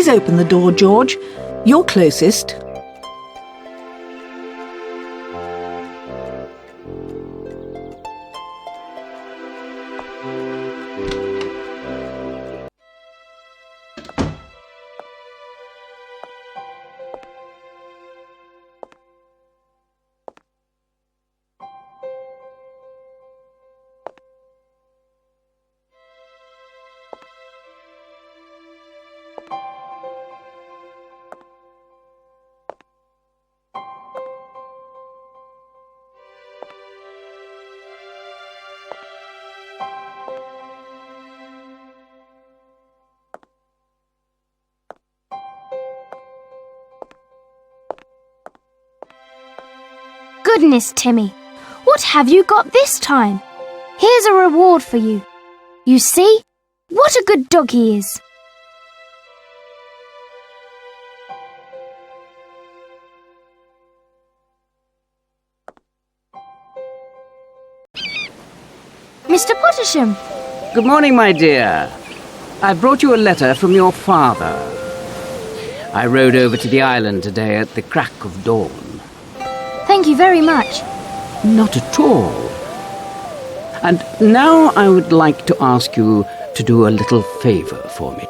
Please open the door, George. You're closest. Goodness, Timmy, what have you got this time? Here's a reward for you. You see? What a good dog he is. Mr. Pottersham. Good morning, my dear. I've brought you a letter from your father. I rode over to the island today at the crack of dawn. Thank you very much. Not at all. And now I would like to ask you to do a little favour for me.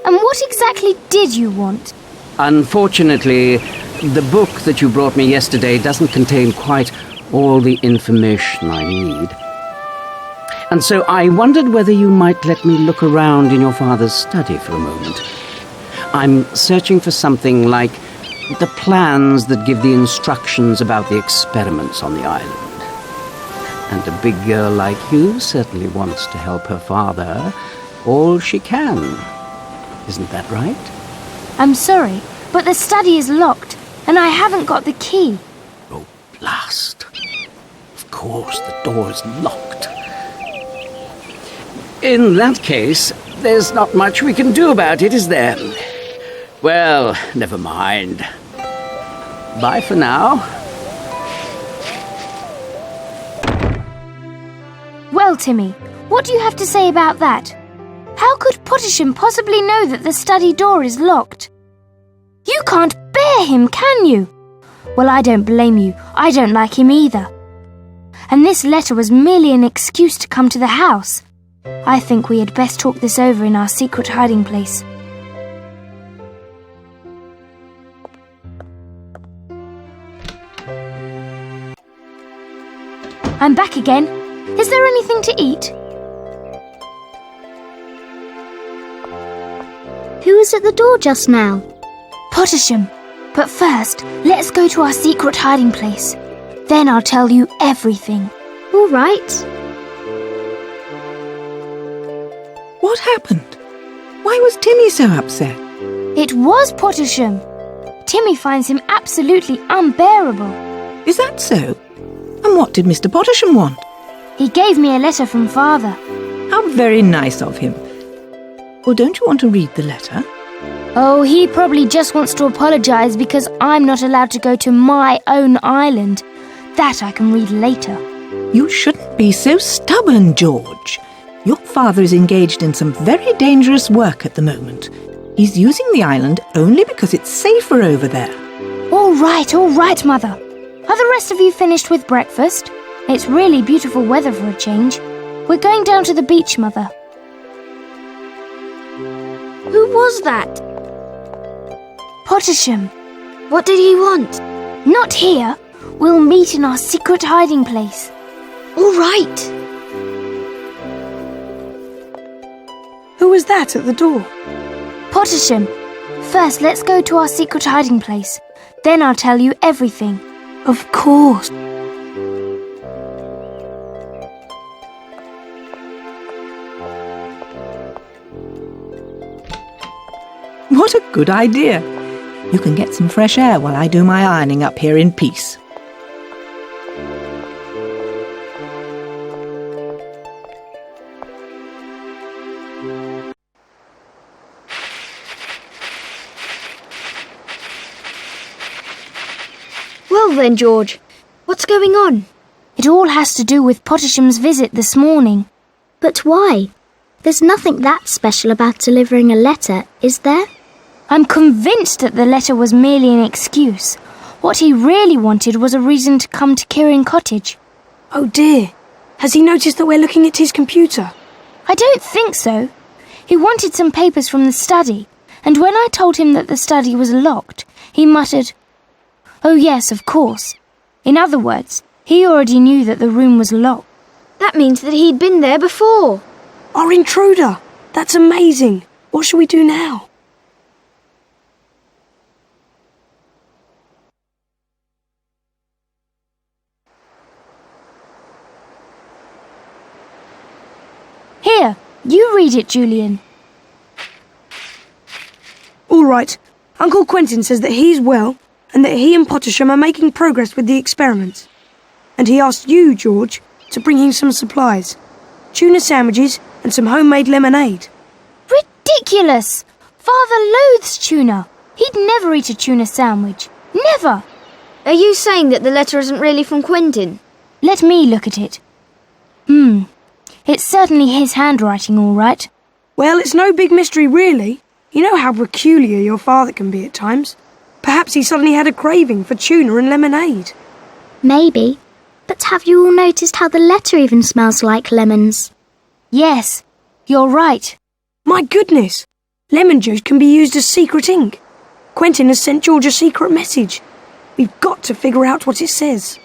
And what exactly did you want? Unfortunately, the book that you brought me yesterday doesn't contain quite all the information I need. And so I wondered whether you might let me look around in your father's study for a moment. I'm searching for something like the plans that give the instructions about the experiments on the island. And a big girl like you certainly wants to help her father all she can. Isn't that right? I'm sorry, but the study is locked, and I haven't got the key. Oh, blast. Of course, the door is locked. In that case, there's not much we can do about it, is there? Well, never mind. Bye for now. Well, Timmy, what do you have to say about that? How could Pottersham possibly know that the study door is locked? You can't bear him, can you? Well, I don't blame you. I don't like him either. And this letter was merely an excuse to come to the house. I think we had best talk this over in our secret hiding place. I'm back again. Is there anything to eat? Who was at the door just now? Pottersham. But first, let's go to our secret hiding place. Then I'll tell you everything. All right. What happened? Why was Timmy so upset? It was Pottersham. Timmy finds him absolutely unbearable. Is that so? And what did Mr. Pottersham want? He gave me a letter from Father. How very nice of him. Well, don't you want to read the letter? Oh, he probably just wants to apologise because I'm not allowed to go to my own island. That I can read later. You shouldn't be so stubborn, George. Your father is engaged in some very dangerous work at the moment. He's using the island only because it's safer over there. All right, Mother. Are the rest of you finished with breakfast? It's really beautiful weather for a change. We're going down to the beach, Mother. Who was that? Pottersham. What did he want? Not here. We'll meet in our secret hiding place. All right. Who was that at the door? Pottersham. First, let's go to our secret hiding place. Then I'll tell you everything. Of course. What a good idea. You can get some fresh air while I do my ironing up here in peace. Well then, George, what's going on? It all has to do with Pottersham's visit this morning. But why? There's nothing that special about delivering a letter, is there? I'm convinced that the letter was merely an excuse. What he really wanted was a reason to come to Kirin Cottage. Oh dear. Has he noticed that we're looking at his computer? I don't think so. He wanted some papers from the study, and when I told him that the study was locked, he muttered, "Oh yes, of course." In other words, he already knew that the room was locked. That means that he'd been there before. Our intruder! That's amazing. What shall we do now? Here, you read it, Julian. All right. Uncle Quentin says that he's well and that he and Pottersham are making progress with the experiments. And he asked you, George, to bring him some supplies. Tuna sandwiches and some homemade lemonade. Ridiculous! Father loathes tuna. He'd never eat a tuna sandwich. Never! Are you saying that the letter isn't really from Quentin? Let me look at it. It's certainly his handwriting, all right. Well, it's no big mystery, really. You know how peculiar your father can be at times. Perhaps he suddenly had a craving for tuna and lemonade. Maybe. But have you all noticed how the letter even smells like lemons? Yes, you're right. My goodness! Lemon juice can be used as secret ink. Quentin has sent George a secret message. We've got to figure out what it says.